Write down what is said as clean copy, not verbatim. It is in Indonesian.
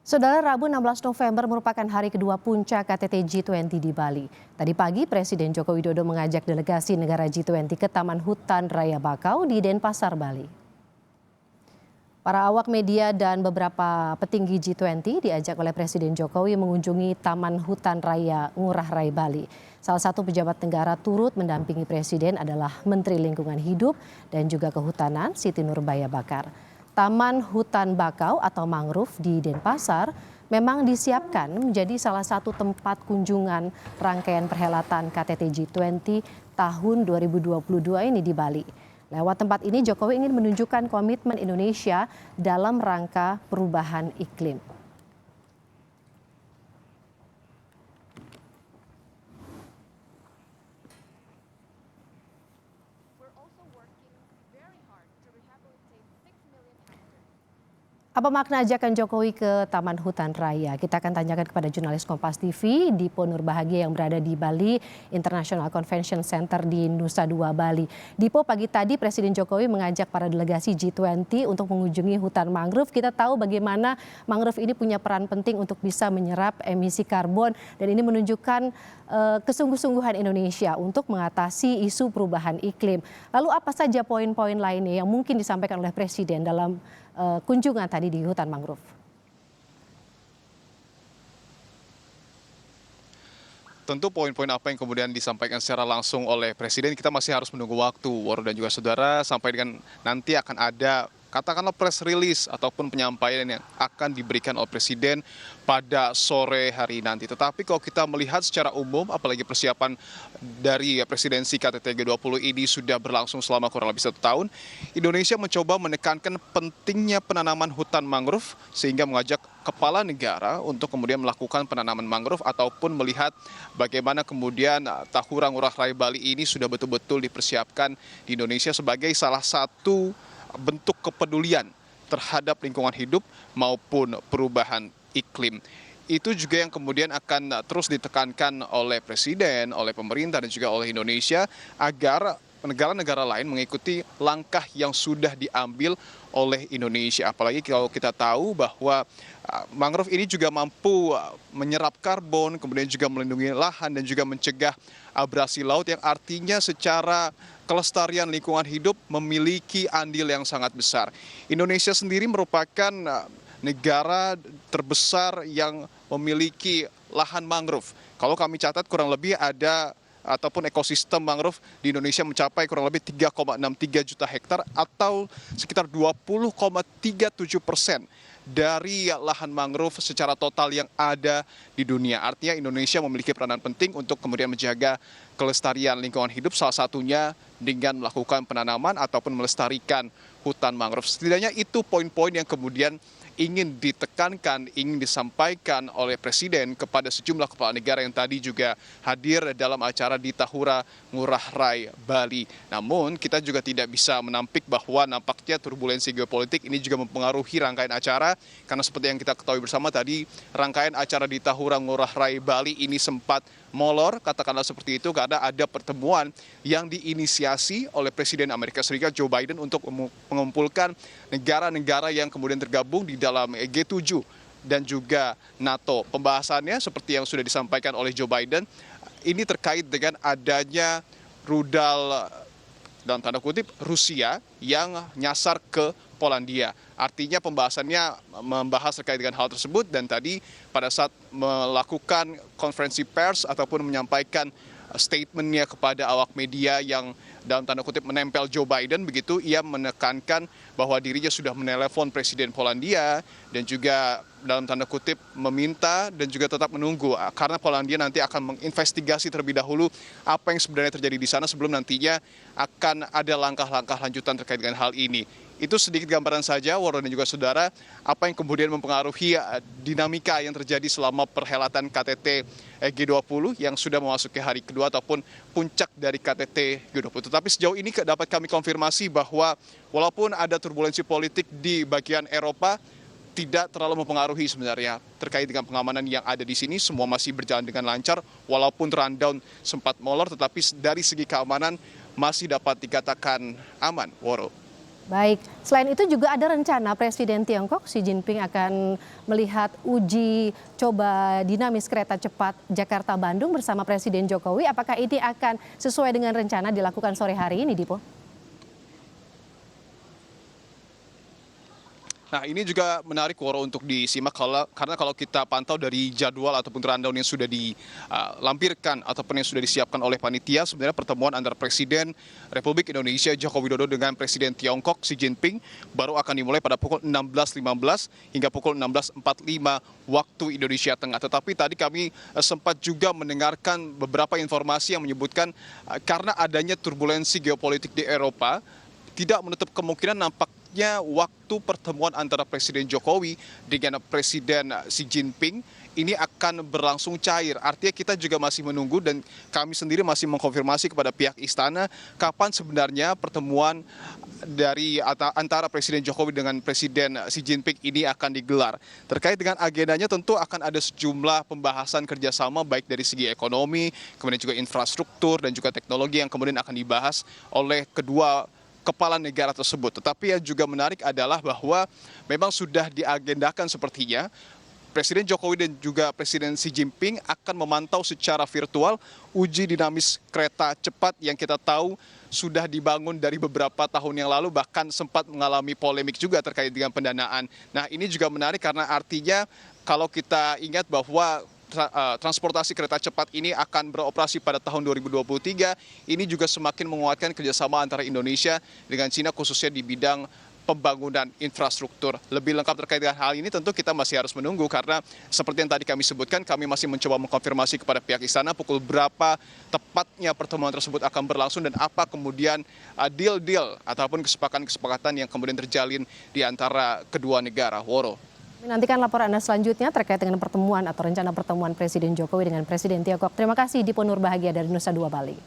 Saudara, Rabu 16 November merupakan hari kedua puncak KTT G20 di Bali. Tadi pagi, Presiden Joko Widodo mengajak delegasi negara G20 ke Taman Hutan Raya Bakau di Denpasar, Bali. Para awak media dan beberapa petinggi G20 diajak oleh Presiden Jokowi mengunjungi Taman Hutan Raya Ngurah Rai, Bali. Salah satu pejabat negara turut mendampingi Presiden adalah Menteri Lingkungan Hidup dan juga Kehutanan Siti Nurbaya Bakar. Taman Hutan Bakau atau mangrove di Denpasar memang disiapkan menjadi salah satu tempat kunjungan rangkaian perhelatan KTT G20 tahun 2022 ini di Bali. Lewat tempat ini Jokowi ingin menunjukkan komitmen Indonesia dalam rangka perubahan iklim. Apa makna ajakan Jokowi ke Taman Hutan Raya? Kita akan tanyakan kepada jurnalis Kompas TV, Dipo Nurbahagia yang berada di Bali International Convention Center di Nusa Dua, Bali. Dipo, pagi tadi Presiden Jokowi mengajak para delegasi G20 untuk mengunjungi hutan mangrove. Kita tahu bagaimana mangrove ini punya peran penting untuk bisa menyerap emisi karbon dan ini menunjukkan kesungguh-sungguhan Indonesia untuk mengatasi isu perubahan iklim. Lalu apa saja poin-poin lainnya yang mungkin disampaikan oleh Presiden dalam kunjungan tadi di hutan mangrove? Tentu poin-poin apa yang kemudian disampaikan secara langsung oleh Presiden kita masih harus menunggu waktu, Waro dan juga saudara, sampai dengan nanti akan ada katakanlah press release ataupun penyampaian yang akan diberikan oleh Presiden pada sore hari nanti. Tetapi kalau kita melihat secara umum, apalagi persiapan dari presidensi KTT G20 ini sudah berlangsung selama kurang lebih 1 tahun, Indonesia mencoba menekankan pentingnya penanaman hutan mangrove sehingga mengajak kepala negara untuk kemudian melakukan penanaman mangrove ataupun melihat bagaimana kemudian Tahura Ngurah Rai Bali ini sudah betul-betul dipersiapkan di Indonesia sebagai salah satu bentuk kepedulian terhadap lingkungan hidup maupun perubahan iklim. Itu juga yang kemudian akan terus ditekankan oleh Presiden, oleh pemerintah dan juga oleh Indonesia agar negara-negara lain mengikuti langkah yang sudah diambil oleh Indonesia. Apalagi kalau kita tahu bahwa mangrove ini juga mampu menyerap karbon, kemudian juga melindungi lahan dan juga mencegah abrasi laut yang artinya secara kelestarian lingkungan hidup memiliki andil yang sangat besar. Indonesia sendiri merupakan negara terbesar yang memiliki lahan mangrove. Kalau kami catat kurang lebih ada ataupun ekosistem mangrove di Indonesia mencapai kurang lebih 3,63 juta hektar atau sekitar 20,37% dari lahan mangrove secara total yang ada di dunia. Artinya Indonesia memiliki peranan penting untuk kemudian menjaga kelestarian lingkungan hidup, salah satunya dengan melakukan penanaman ataupun melestarikan hutan mangrove. Setidaknya itu poin-poin yang kemudian ingin ditekankan, ingin disampaikan oleh Presiden kepada sejumlah kepala negara yang tadi juga hadir dalam acara di Tahura Ngurah Rai, Bali. Namun kita juga tidak bisa menampik bahwa nampaknya turbulensi geopolitik ini juga mempengaruhi rangkaian acara, karena seperti yang kita ketahui bersama tadi, rangkaian acara di Tahura Ngurah Rai, Bali ini sempat molor, katakanlah seperti itu, karena ada pertemuan yang diinisiasi oleh Presiden Amerika Serikat Joe Biden untuk mengumpulkan negara-negara yang kemudian tergabung di dalam G7 dan juga NATO. Pembahasannya seperti yang sudah disampaikan oleh Joe Biden, ini terkait dengan adanya rudal dalam tanda kutip Rusia yang nyasar ke Polandia. Artinya pembahasannya membahas terkait dengan hal tersebut dan tadi pada saat melakukan konferensi pers ataupun menyampaikan statementnya kepada awak media yang dalam tanda kutip menempel Joe Biden, begitu ia menekankan bahwa dirinya sudah menelepon Presiden Polandia dan juga dalam tanda kutip meminta dan juga tetap menunggu karena Polandia nanti akan menginvestigasi terlebih dahulu apa yang sebenarnya terjadi di sana sebelum nantinya akan ada langkah-langkah lanjutan terkait dengan hal ini. Itu sedikit gambaran saja, Warren dan juga saudara, apa yang kemudian mempengaruhi dinamika yang terjadi selama perhelatan KTT G20 yang sudah memasuki hari kedua ataupun puncak dari KTT G20. Tetapi sejauh ini dapat kami konfirmasi bahwa walaupun ada turbulensi politik di bagian Eropa, tidak terlalu mempengaruhi sebenarnya terkait dengan pengamanan yang ada di sini. Semua masih berjalan dengan lancar, walaupun rundown sempat molor, tetapi dari segi keamanan masih dapat dikatakan aman, Woro. Baik, selain itu juga ada rencana Presiden Tiongkok Xi Jinping akan melihat uji coba dinamis kereta cepat Jakarta-Bandung bersama Presiden Jokowi. Apakah ini akan sesuai dengan rencana dilakukan sore hari ini, Dipo? Nah, ini juga menarik Woro untuk disimak karena kalau kita pantau dari jadwal ataupun rundown yang sudah dilampirkan ataupun yang sudah disiapkan oleh panitia, sebenarnya pertemuan antara Presiden Republik Indonesia Joko Widodo dengan Presiden Tiongkok Xi Jinping baru akan dimulai pada pukul 16.15 hingga pukul 16.45 waktu Indonesia Tengah. Tetapi tadi kami sempat juga mendengarkan beberapa informasi yang menyebutkan karena adanya turbulensi geopolitik di Eropa, tidak menutup kemungkinan nampaknya waktu pertemuan antara Presiden Jokowi dengan Presiden Xi Jinping ini akan berlangsung cair. Artinya kita juga masih menunggu dan kami sendiri masih mengkonfirmasi kepada pihak istana kapan sebenarnya pertemuan dari antara Presiden Jokowi dengan Presiden Xi Jinping ini akan digelar. Terkait dengan agendanya tentu akan ada sejumlah pembahasan kerjasama baik dari segi ekonomi, kemudian juga infrastruktur dan juga teknologi yang kemudian akan dibahas oleh kedua kepala negara tersebut. Tetapi yang juga menarik adalah bahwa memang sudah diagendakan sepertinya Presiden Jokowi dan juga Presiden Xi Jinping akan memantau secara virtual uji dinamis kereta cepat yang kita tahu sudah dibangun dari beberapa tahun yang lalu, bahkan sempat mengalami polemik juga terkait dengan pendanaan. Nah, ini juga menarik karena artinya kalau kita ingat bahwa transportasi kereta cepat ini akan beroperasi pada tahun 2023. Ini juga semakin menguatkan kerjasama antara Indonesia dengan Cina khususnya di bidang pembangunan infrastruktur. Lebih lengkap terkait dengan hal ini tentu kita masih harus menunggu karena seperti yang tadi kami sebutkan, kami masih mencoba mengkonfirmasi kepada pihak istana pukul berapa tepatnya pertemuan tersebut akan berlangsung dan apa kemudian deal-deal ataupun kesepakatan-kesepakatan yang kemudian terjalin di antara kedua negara. Woro. Nantikan laporan Anda selanjutnya terkait dengan pertemuan atau rencana pertemuan Presiden Jokowi dengan Presiden Tiongkok. Terima kasih Dipo Nurbahagia dari Nusa Dua Bali.